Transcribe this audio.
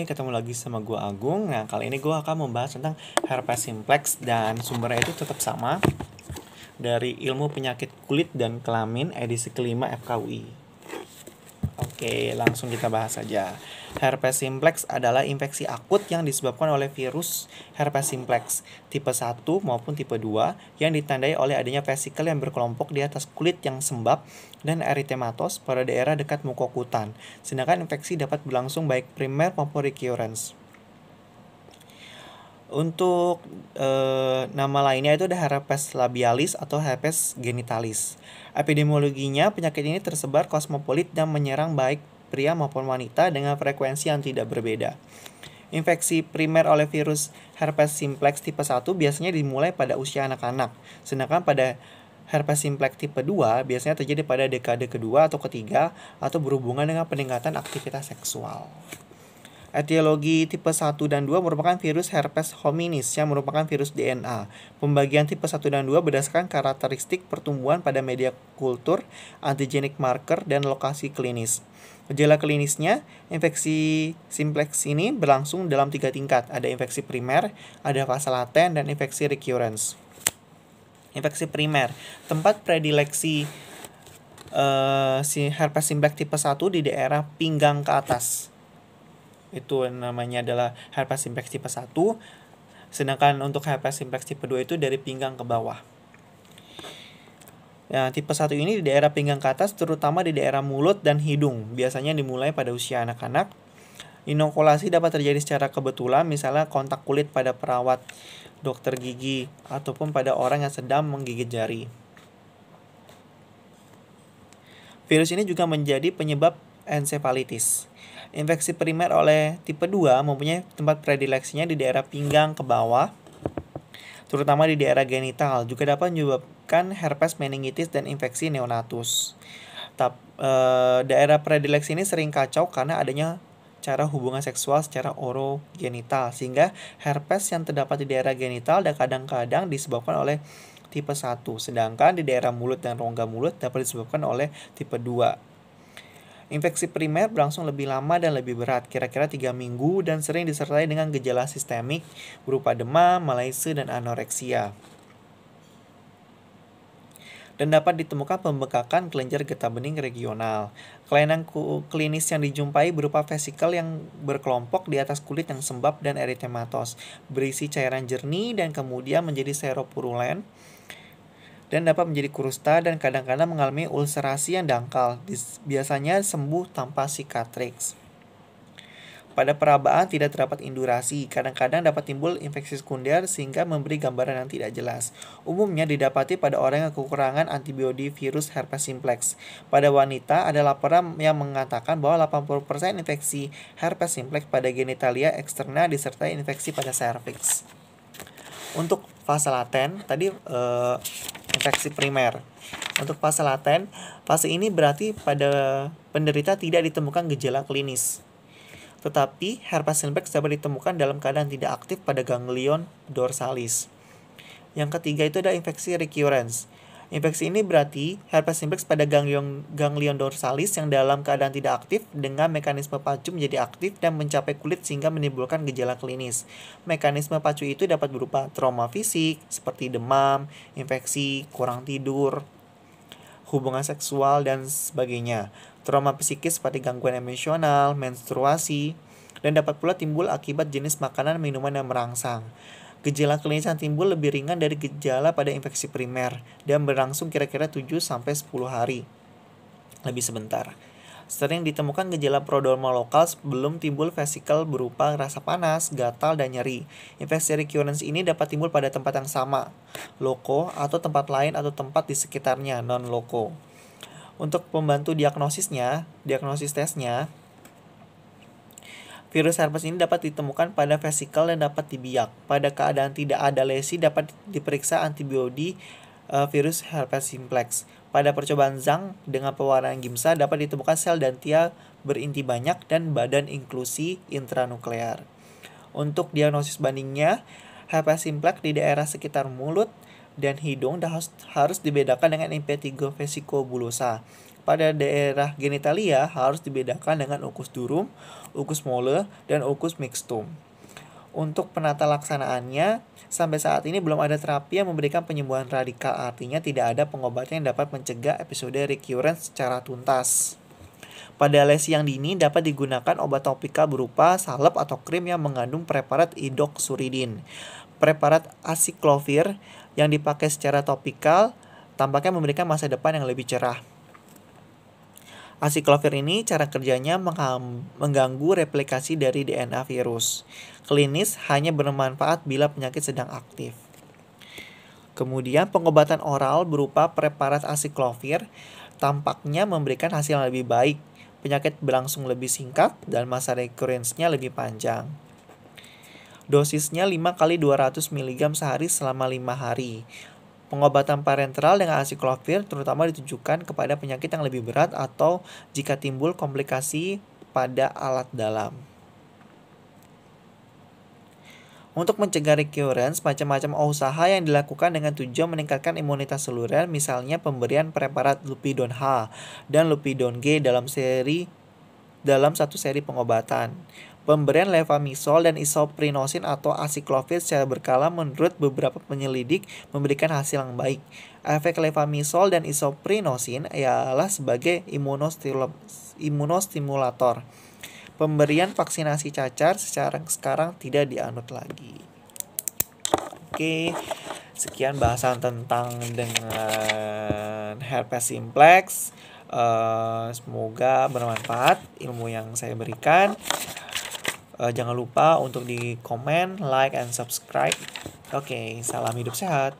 Hai, ketemu lagi sama gue Agung. Nah, kali ini gue akan membahas tentang herpes simplex dan sumbernya itu tetap sama dari Ilmu Penyakit Kulit dan Kelamin edisi kelima FKUI. Oke, langsung kita bahas saja. Herpes simplex adalah infeksi akut yang disebabkan oleh virus herpes simplex tipe 1 maupun tipe 2 yang ditandai oleh adanya vesikel yang berkelompok di atas kulit yang sembab dan eritematos pada daerah dekat mukokutan. Sedangkan infeksi dapat berlangsung baik primer maupun recurrence. Untuk nama lainnya itu ada herpes labialis atau herpes genitalis. Epidemiologinya, penyakit ini tersebar kosmopolit dan menyerang baik pria maupun wanita dengan frekuensi yang tidak berbeda. Infeksi primer oleh virus herpes simplex tipe 1 biasanya dimulai pada usia anak-anak, sedangkan pada herpes simplex tipe 2 biasanya terjadi pada dekade kedua atau ketiga atau berhubungan dengan peningkatan aktivitas seksual. Etiologi tipe 1 dan 2 merupakan virus herpes hominis yang merupakan virus DNA. Pembagian tipe 1 dan 2 berdasarkan karakteristik pertumbuhan pada media kultur, antigenik marker, dan lokasi klinis. Gejala klinisnya, infeksi simplex ini berlangsung dalam 3 tingkat. Ada infeksi primer, ada fase laten, dan infeksi recurrence. Infeksi primer, tempat predileksi herpes simplex tipe 1 di daerah pinggang ke atas. Itu namanya adalah herpes simplex tipe 1. Sedangkan untuk herpes simplex tipe 2 itu dari pinggang ke bawah. Nah, tipe 1 ini di daerah pinggang ke atas, terutama di daerah mulut dan hidung. Biasanya dimulai pada usia anak-anak. Inokulasi dapat terjadi secara kebetulan, misalnya kontak kulit pada perawat, dokter gigi, ataupun pada orang yang sedang menggigit jari. Virus ini juga menjadi penyebab ensefalitis. Infeksi primer oleh tipe 2 mempunyai tempat predileksinya di daerah pinggang ke bawah, terutama di daerah genital. Juga dapat menyebabkan herpes meningitis dan infeksi neonatus. Daerah predileksi ini sering kacau karena adanya cara hubungan seksual secara orogenital, sehingga herpes yang terdapat di daerah genital dan kadang-kadang disebabkan oleh tipe 1, sedangkan di daerah mulut dan rongga mulut dapat disebabkan oleh tipe 2. Infeksi primer berlangsung lebih lama dan lebih berat, kira-kira 3 minggu, dan sering disertai dengan gejala sistemik berupa demam, malaise, dan anoreksia. Dan dapat ditemukan pembekakan kelenjar getah bening regional. Kelainan klinis yang dijumpai berupa vesikel yang berkelompok di atas kulit yang sembab dan eritematos, berisi cairan jernih dan kemudian menjadi seropurulen, dan dapat menjadi krusta dan kadang-kadang mengalami ulcerasi yang dangkal. Biasanya sembuh tanpa sicatrix. Pada perabaan tidak terdapat indurasi, kadang-kadang dapat timbul infeksi sekunder sehingga memberi gambaran yang tidak jelas. Umumnya didapati pada orang yang kekurangan antibodi virus herpes simplex. Pada wanita, ada laporan yang mengatakan bahwa 80% infeksi herpes simplex pada genitalia eksterna disertai infeksi pada serviks. Untuk fase laten, tadi infeksi primer. Untuk fase laten, fase ini berarti pada penderita tidak ditemukan gejala klinis. Tetapi herpes simplex dapat ditemukan dalam keadaan tidak aktif pada ganglion dorsalis. Yang ketiga itu ada infeksi recurrence. Infeksi ini berarti herpes simplex pada ganglion dorsalis yang dalam keadaan tidak aktif dengan mekanisme pacu menjadi aktif dan mencapai kulit sehingga menimbulkan gejala klinis. Mekanisme pacu itu dapat berupa trauma fisik seperti demam, infeksi, kurang tidur, hubungan seksual, dan sebagainya. Trauma psikis seperti gangguan emosional, menstruasi, dan dapat pula timbul akibat jenis makanan minuman yang merangsang. Gejala klinis yang timbul lebih ringan dari gejala pada infeksi primer dan berlangsung kira-kira 7-10 hari. Lebih sebentar. Sering ditemukan gejala prodromal lokal sebelum timbul vesikel berupa rasa panas, gatal, dan nyeri. Infeksi recurrence ini dapat timbul pada tempat yang sama, loko, atau tempat lain atau tempat di sekitarnya, non-loko. Untuk membantu diagnosis tesnya, virus herpes ini dapat ditemukan pada vesikel dan dapat dibiak. Pada keadaan tidak ada lesi dapat diperiksa antibodi virus herpes simplex. Pada percobaan Zhang dengan pewarnaan Gimsa dapat ditemukan sel dantia berinti banyak dan badan inklusi intranuklear. Untuk diagnosis bandingnya, herpes simplex di daerah sekitar mulut dan hidung harus dibedakan dengan impetigo vesicobulosa. pada daerah genitalia harus dibedakan dengan ukus durum, ukus mole, dan ukus mixtum. Untuk penata laksanaannya, sampai saat ini belum ada terapi yang memberikan penyembuhan radikal, artinya tidak ada pengobatan yang dapat mencegah episode recurrence secara tuntas. Pada lesi yang dini dapat digunakan obat topikal berupa salep atau krim yang mengandung preparat idoxuridin. Preparat aciclovir yang dipakai secara topikal tampaknya memberikan masa depan yang lebih cerah. Aciclovir ini cara kerjanya mengganggu replikasi dari DNA virus. Klinis hanya bermanfaat bila penyakit sedang aktif. Kemudian pengobatan oral berupa preparat aciclovir tampaknya memberikan hasil yang lebih baik. Penyakit berlangsung lebih singkat dan masa recurrence-nya lebih panjang. Dosisnya 5 kali 200 mg sehari selama 5 hari. Pengobatan parenteral dengan aciclovir terutama ditujukan kepada penyakit yang lebih berat atau jika timbul komplikasi pada alat dalam. Untuk mencegah recurrence, macam-macam usaha yang dilakukan dengan tujuan meningkatkan imunitas seluler, misalnya pemberian preparat Lupidon H dan Lupidon G dalam satu seri pengobatan. Pemberian levamisol dan isoprinosin atau aciclovir secara berkala menurut beberapa penyelidik memberikan hasil yang baik. Efek levamisol dan isoprinosin ialah sebagai imunostimulator. Pemberian vaksinasi cacar sekarang tidak dianut lagi. Oke, sekian bahasan tentang dengan herpes simplex. Semoga bermanfaat ilmu yang saya berikan. Jangan lupa untuk di komen, like, and subscribe. Oke, salam hidup sehat.